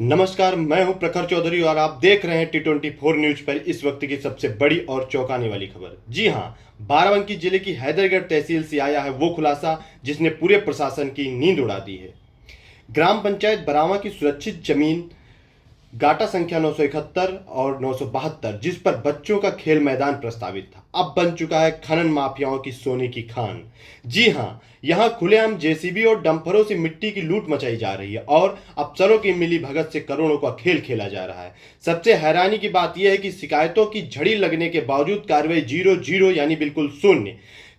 नमस्कार, मैं हूं प्रखर चौधरी और आप देख रहे हैं T24 न्यूज पर इस वक्त की सबसे बड़ी और चौंकाने वाली खबर। जी हां, बाराबंकी जिले की हैदरगढ़ तहसील से आया है वो खुलासा जिसने पूरे प्रशासन की नींद उड़ा दी है। ग्राम पंचायत बरावा की सुरक्षित जमीन गाटा संख्या 971 और 972 जिस पर बच्चों का खेल मैदान प्रस्तावित था, अब बन चुका है खनन माफियाओं की सोने की खान। जी हां, यहां खुलेआम जेसीबी और डंपरों से मिट्टी की लूट मचाई जा रही है और अफसरों की मिली भगत से करोड़ों का खेल खेला जा रहा है। सबसे हैरानी की बात यह है कि शिकायतों की झड़ी लगने के बावजूद कार्रवाई जीरो जीरो यानी बिल्कुल शून्य।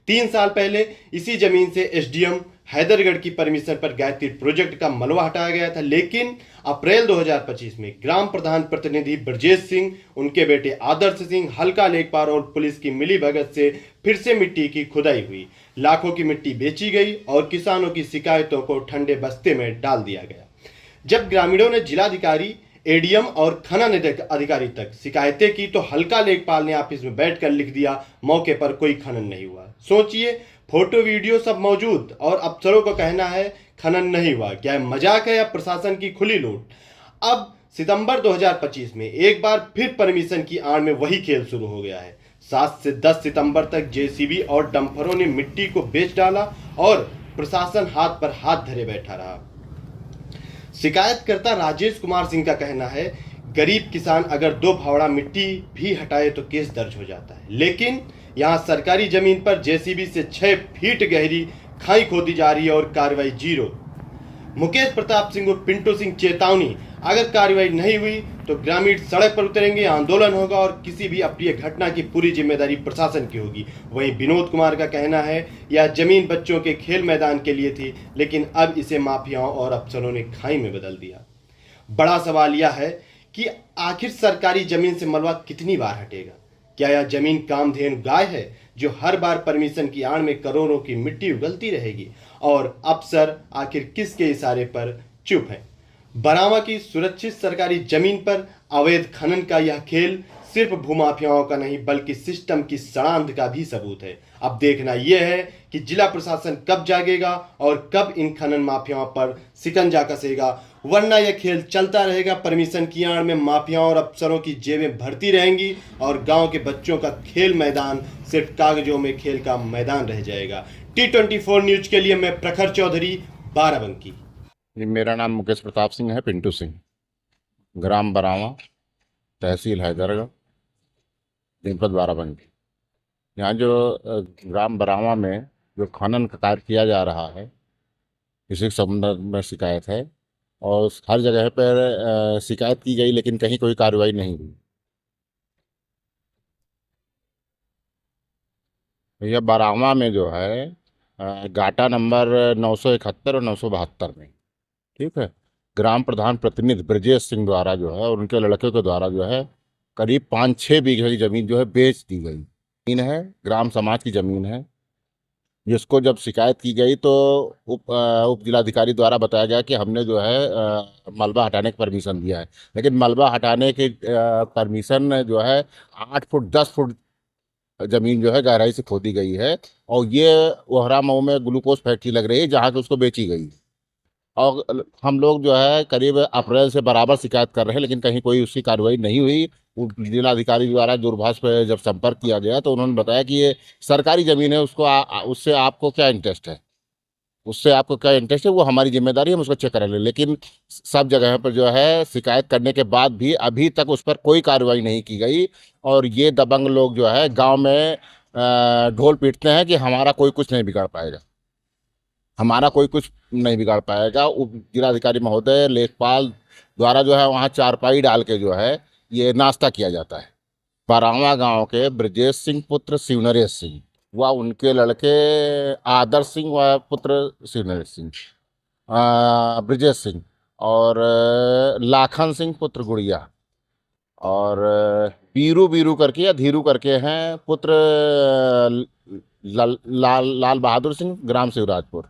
3 साल पहले इसी जमीन से एसडीएम हैदरगढ़ की परमिशन पर गायत्री प्रोजेक्ट का मलबा हटाया गया था, लेकिन अप्रैल 2025 में ग्राम प्रधान प्रतिनिधि ब्रजेश सिंह, उनके बेटे आदर्श सिंह, हल्का लेखपाल और पुलिस की मिली भगत से फिर से मिट्टी की खुदाई हुई, लाखों की मिट्टी बेची गई और किसानों की शिकायतों को ठंडे बस्ते में डाल दिया गया। जब ग्रामीणों ने जिलाधिकारी, एडीएम और खनन अधिकारी तक शिकायतें की तो हल्का लेखपाल ने ऑफिस में बैठकर लिख दिया, मौके पर कोई खनन नहीं हुआ। सोचिए, फोटो वीडियो सब मौजूद और अफसरों का कहना है खनन नहीं हुआ। क्या मजाक है या प्रशासन की खुली लूट? अब सितंबर 2025 में एक बार फिर परमिशन की आड़ में वही खेल शुरू हो गया है। 7 से 10 सितंबर तक जेसीबी और डंपरों ने मिट्टी को बेच डाला और प्रशासन हाथ पर हाथ धरे बैठा रहा। शिकायतकर्ता राजेश कुमार सिंह का कहना है, गरीब किसान अगर 2 फावड़ा मिट्टी भी हटाए तो केस दर्ज हो जाता है, लेकिन यहाँ सरकारी जमीन पर जेसीबी से 6 फीट गहरी खाई खोदी जा रही है और कार्रवाई जीरो। मुकेश प्रताप सिंह और पिंटू सिंह चेतावनी, अगर कार्रवाई नहीं हुई तो ग्रामीण सड़क पर उतरेंगे, आंदोलन होगा और किसी भी अप्रिय घटना की पूरी जिम्मेदारी प्रशासन की होगी। वहीं विनोद कुमार का कहना है, यह जमीन बच्चों के खेल मैदान के लिए थी, लेकिन अब इसे माफियाओं और अफसरों ने खाई में बदल दिया। बड़ा सवाल यह है कि आखिर सरकारी जमीन से मलबा कितनी बार हटेगा? क्या यह जमीन कामधेनु गाय है जो हर बार परमिशन की आड़ में करोड़ों की मिट्टी उगलती रहेगी? और अफसर आखिर किसके इशारे पर चुप है? बरावा की सुरक्षित सरकारी जमीन पर अवैध खनन का यह खेल सिर्फ भूमाफियाओं का नहीं बल्कि सिस्टम की सड़ांध का भी सबूत है। अब देखना यह है कि जिला प्रशासन कब जागेगा और कब इन खनन माफियाओं पर शिकंजा कसेगा, वरना यह खेल चलता रहेगा। परमिशन की आड़ में माफियाओं और अफसरों की जेबें भरती रहेंगी और गांव के बच्चों का खेल मैदान सिर्फ कागजों में खेल का मैदान रह जाएगा। T24 न्यूज के लिए मैं प्रखर चौधरी, बाराबंकी। जी, मेरा नाम मुकेश प्रताप सिंह है, पिंटू सिंह, ग्राम बरावा, तहसील हैदरगढ़, जनपद बाराबंकी। यहाँ जो ग्राम बरावा में जो खनन का कार्य किया जा रहा है, इसी के संबंध में शिकायत है और हर जगह पर शिकायत की गई लेकिन कहीं कोई कार्रवाई नहीं हुई। यह बरावा में जो है गाटा नंबर 971 और 972 में, ठीक है, ग्राम प्रधान प्रतिनिधि ब्रजेश सिंह द्वारा जो है और उनके लड़के के द्वारा जो है करीब 5-6 बीघे की जमीन जो है बेच दी गई। जमीन है, ग्राम समाज की जमीन है, जिसको जब शिकायत की गई तो उप जिलाधिकारी द्वारा बताया गया कि हमने जो है मलबा हटाने की परमिशन दिया है, लेकिन मलबा हटाने की परमिशन जो है 8 फुट 10 फुट जमीन जो है गहराई से खोदी गई है और ये ओहरा मऊ में ग्लूकोज फैक्ट्री लग रही है जहाँ की उसको बेची गई। और हम लोग जो है करीब अप्रैल से बराबर शिकायत कर रहे हैं लेकिन कहीं कोई उसकी कार्रवाई नहीं हुई। जिलाधिकारी द्वारा दूरभाष पर जब संपर्क किया गया तो उन्होंने बताया कि ये सरकारी ज़मीन है, उसको उससे आपको क्या इंटरेस्ट है, वो हमारी जिम्मेदारी है, हम उसको चेक करेंगे। लेकिन सब जगह पर जो है शिकायत करने के बाद भी अभी तक उस पर कोई कार्रवाई नहीं की गई और ये दबंग लोग जो है गाँव में ढोल पीटते हैं कि हमारा कोई कुछ नहीं बिगाड़ पाएगा, हमारा कोई कुछ नहीं बिगाड़ पाएगा। उप जिलाधिकारी महोदय लेखपाल द्वारा जो है वहाँ चारपाई डाल के जो है ये नाश्ता किया जाता है। बरावा गांव के ब्रजेश सिंह पुत्र शिवनरेश सिंह व उनके लड़के आदर्श सिंह व पुत्र शिवनरेश सिंह, ब्रजेश सिंह और लाखन सिंह पुत्र गुड़िया और बीरू बीरू करके या धीरू करके हैं पुत्र लाल बहादुर सिंह, ग्राम शिवराजपुर।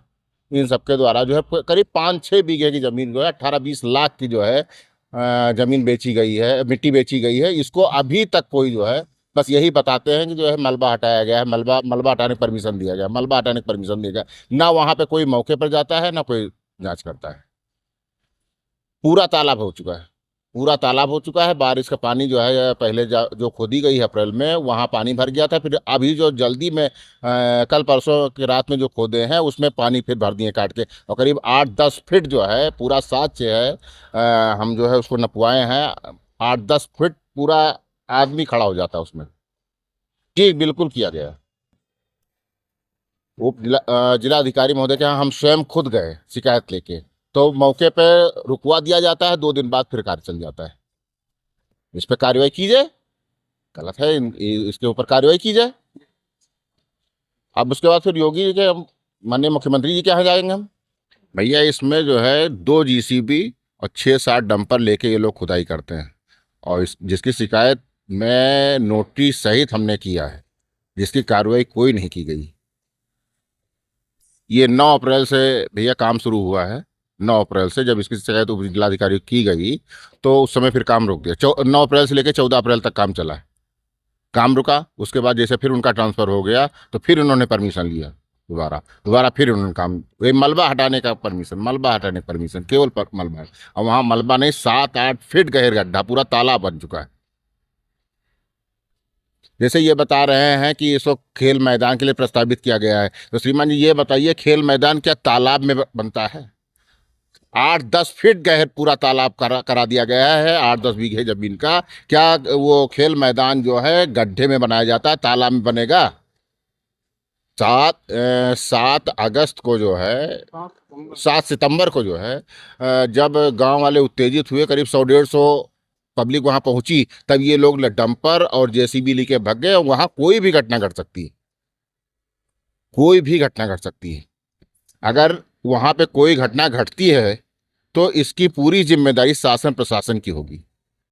इन सबके द्वारा जो है करीब 5-6 बीघे की ज़मीन जो है 18-20 लाख की जो है ज़मीन बेची गई है, मिट्टी बेची गई है। इसको अभी तक कोई जो है बस यही बताते हैं कि जो है मलबा हटाया गया है, मलबा हटाने की परमिशन दिया गया, मलबा हटाने की परमिशन दिया गया। ना वहाँ पे कोई मौके पर जाता है ना कोई जांच करता है। पूरा तालाब हो चुका है, पूरा तालाब हो चुका है। बारिश का पानी जो है पहले जो खोदी गई है अप्रैल में, वहाँ पानी भर गया था। फिर अभी जो जल्दी में कल परसों की रात में जो खोदे हैं उसमें पानी फिर भर दिए काट के, और करीब 8-10 फीट जो है पूरा सात से है, हम जो है उसको नपवाए हैं। 8-10 फीट पूरा आदमी खड़ा हो जाता है उसमें। जी बिल्कुल किया गया है। वो जिलाधिकारी महोदय के यहाँ हम स्वयं खुद गए शिकायत लेके, तो मौके पे रुकवा दिया जाता है, 2 दिन बाद फिर कार्य चल जाता है। इस पे कार्रवाई की जाए, गलत है, इसके ऊपर कार्रवाई की जाए। अब उसके बाद फिर योगी जी के माननीय मुख्यमंत्री जी के यहाँ जाएंगे हम। भैया इसमें जो है 2 GCB और 6-7 डंपर लेके ये लोग खुदाई करते हैं, और जिसकी शिकायत में नोटिस सहित हमने किया है, जिसकी कार्रवाई कोई नहीं की गई। ये 9 अप्रैल से भैया काम शुरू हुआ है। 9 अप्रैल से जब इसकी शिकायत उप जिलाधिकारी को की गई तो उस समय फिर काम रोक दिया। 9 अप्रैल से लेकर 14 अप्रैल तक काम चला है। काम रुका, उसके बाद जैसे फिर उनका ट्रांसफ़र हो गया तो फिर उन्होंने परमिशन लिया दोबारा, फिर उन्होंने काम, ये मलबा हटाने का परमिशन, मलबा हटाने का परमिशन, केवल मलबा है। और वहाँ मलबा नहीं, 7-8 फीट गहर गड्ढा, पूरा तालाब बन चुका है। जैसे ये बता रहे हैं कि इसको खेल मैदान के लिए प्रस्तावित किया गया है, तो श्रीमान जी ये बताइए, खेल मैदान क्या तालाब में बनता है? 8-10 फीट गहर पूरा तालाब करा दिया गया है, 8-10 बीघे जमीन का। क्या वो खेल मैदान जो है गड्ढे में बनाया जाता है, तालाब में बनेगा? 7 अगस्त को जो है, 7 सितंबर को जो है, जब गांव वाले उत्तेजित हुए, करीब 100-150 पब्लिक वहां पहुंची, तब ये लोग डंपर और JCB लेके भाग गए। वहां कोई भी घटना घट सकती है, कोई भी घटना घट सकती है। अगर वहां पे कोई घटना घटती है तो इसकी पूरी जिम्मेदारी शासन प्रशासन की होगी।